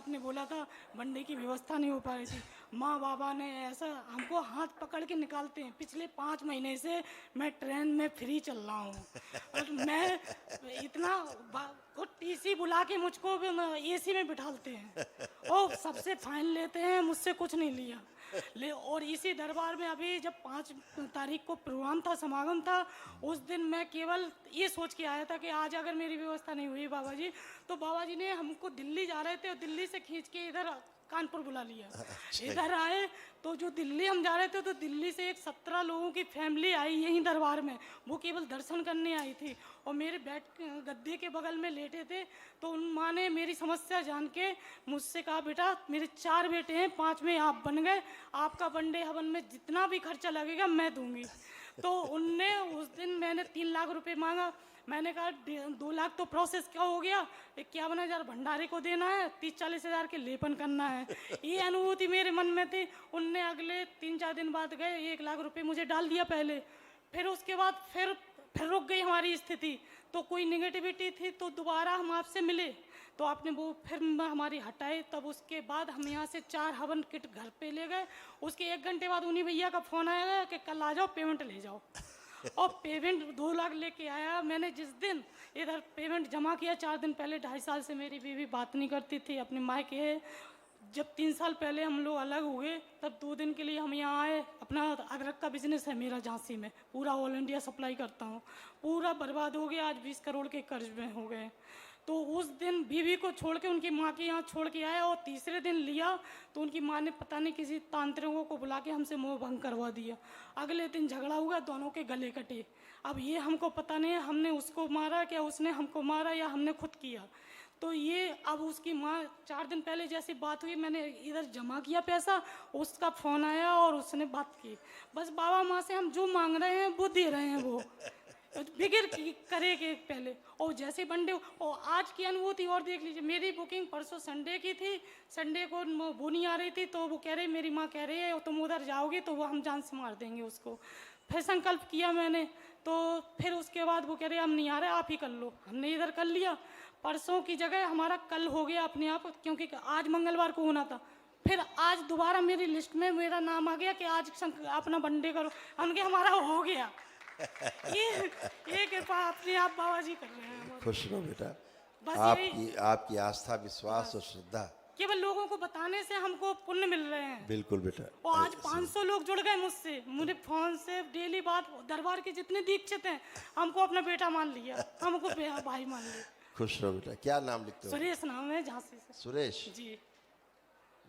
आपने बोला था बनने की व्यवस्था नहीं हो पा रही थी, माँ बाबा ने ऐसा हमको हाथ पकड़ के निकालते हैं। पिछले 5 महीने से मैं ट्रेन में फ्री चल रहा हूँ और मैं इतना खुद टीसी बुला के मुझको एसी में बिठालते हैं और सबसे फाइन लेते हैं, मुझसे कुछ नहीं लिया ले। और इसी दरबार में अभी जब 5 तारीख को प्रोग्राम था, समागम था, उस दिन मैं केवल ये सोच के आया था कि आज अगर मेरी व्यवस्था नहीं हुई बाबा जी, तो बाबा जी ने हमको दिल्ली जा रहे थे और दिल्ली से खींच के इधर कानपुर बुला लिया। इधर आए तो जो दिल्ली हम जा रहे थे, तो दिल्ली से एक 17 लोगों की फैमिली आई यहीं दरबार में, वो केवल दर्शन करने आई थी और मेरे गद्दे के बगल में लेटे थे। तो उन माँ ने मेरी समस्या जान के मुझसे कहा, बेटा मेरे 4 बेटे हैं, 5वें आप बन गए, आपका वनडे हवन में जितना भी खर्चा लगेगा मैं दूंगी। तो उनने उस दिन मैंने 3 लाख रुपए मांगा। मैंने कहा 2 लाख तो प्रोसेस क्या हो गया, 51,000 भंडारे को देना है, 30-40 हज़ार के लेपन करना है। ये अनुभूति मेरे मन में थी। उनने अगले 3-4 दिन बाद गए 1 लाख रुपए मुझे डाल दिया पहले। फिर उसके बाद फिर रुक गई हमारी स्थिति, तो कोई निगेटिविटी थी, तो दोबारा हम आपसे मिले तो आपने वो फिर हमारी हटाई। तब उसके बाद हम यहाँ से 4 हवन किट घर पे ले गए। उसके 1 घंटे बाद उन्हीं भैया का फ़ोन आया कि कल आ जाओ, पेमेंट ले जाओ। और पेमेंट 2 लाख लेके आया। मैंने जिस दिन इधर पेमेंट जमा किया, 4 दिन पहले, 2.5 साल से मेरी बीवी बात नहीं करती थी अपने मायके है। जब 3 साल पहले हम लोग अलग हुए, तब 2 दिन के लिए हम यहाँ आए। अपना अदरक का बिजनेस है मेरा झांसी में, पूरा ऑल इंडिया सप्लाई करता हूँ। पूरा बर्बाद हो गया, आज 20 करोड़ के कर्ज में हो गए। तो उस दिन बीवी को छोड़ के उनकी माँ के यहाँ छोड़ के आया और तीसरे दिन लिया तो उनकी माँ ने पता नहीं किसी तांत्रिकों को बुला के हमसे मोह भंग करवा दिया। अगले दिन झगड़ा हुआ, दोनों के गले कटे। अब ये हमको पता नहीं है हमने उसको मारा क्या, उसने हमको मारा या हमने खुद किया। तो ये अब उसकी माँ 4 दिन पहले जैसी बात हुई, मैंने इधर जमा किया पैसा, उसका फ़ोन आया और उसने बात की। बस बाबा माँ से हम जो मांग रहे हैं वो दे रहे हैं, वो बिगिर करे के पहले। और जैसे बंडे और आज की अनुभूति और देख लीजिए। मेरी बुकिंग परसों संडे की थी, संडे को वो नहीं आ रही थी, तो वो कह रही, मेरी माँ कह रही है तुम उधर जाओगे तो वो हम जान से मार देंगे उसको। फिर संकल्प किया मैंने, तो फिर उसके बाद वो कह रहे हम नहीं आ रहे, आप ही कर लो। हमने इधर कर लिया। परसों की जगह हमारा कल हो गया अपने आप, क्योंकि आज मंगलवार को होना था। फिर आज दोबारा मेरी लिस्ट में मेरा नाम आ गया कि आज अपना बंडे करो। हमने हमारा हो गया। ये कृपा अपने आप बाबा जी कर रहे हैं। खुश रहो बेटा। बस आपकी आस्था, विश्वास और श्रद्धा केवल लोगों को बताने से हमको पुण्य मिल रहे हैं। बिल्कुल बेटा। और आज 500 लोग जुड़ गए मुझसे, मुझे फोन से डेली बात। दरबार के जितने दीक्षित हैं हमको अपना बेटा मान लिया, हमको भाई मान लिया। खुश रहो बेटा। क्या नाम लिखते हो? सुरेश नाम है, झांसी से। सुरेश जी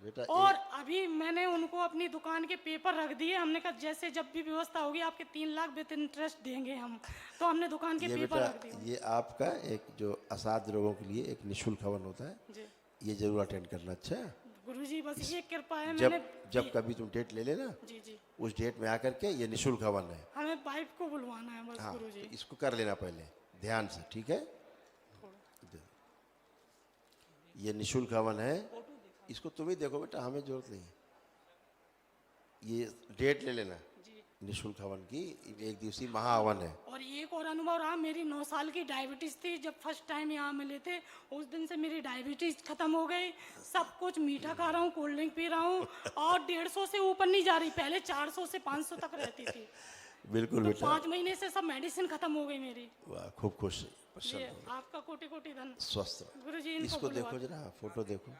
बेटा। और अभी मैंने उनको अपनी दुकान के पेपर रख दिए। हमने कहा जैसे जब भी व्यवस्था होगी आपके 3 लाख विद इंटरेस्ट देंगे हम। तो हमने दुकान के पेपर रख दिए। ये आपका एक जो असाध्य रोगों के लिए एक निःशुल्क हवन होता है जी। ये जरूर अटेंड करना। अच्छा गुरुजी बस ये कृपा है। जब कभी तुम डेट ले लेना, जी जी, उस डेट में आकर के ये निःशुल्क हवन है। हमें वाइफ को बुलवाना है बस। हाँ, गुरुजी तो इसको कर लेना पहले ध्यान से, ठीक है? ये निःशुल्क हवन है, इसको तुम ही देखो बेटा, हमें जरूरत नहीं। ये डेट ले लेना निःशुल्क हवन की, 1 दिवसीय महाहवन है। और एक और अनुभव रहा, मेरी 9 साल की डायबिटीज थी। जब फर्स्ट टाइम यहाँ मिले थे उस दिन से मेरी डायबिटीज खत्म हो गई। सब कुछ मीठा खा रहा हूँ, कोल्ड ड्रिंक पी रहा हूँ और 150 से ऊपर नहीं जा रही। पहले 400 से 500 तक रहती थी। बिल्कुल तो बेटा। 5 महीने से सब मेडिसिन खत्म हो गई मेरी। वाह, खूब खुश, प्रसन्न। आपका कोटि कोटि धन। स्वस्थ। गुरुजी इसको देखो जरा, फोटो देखो।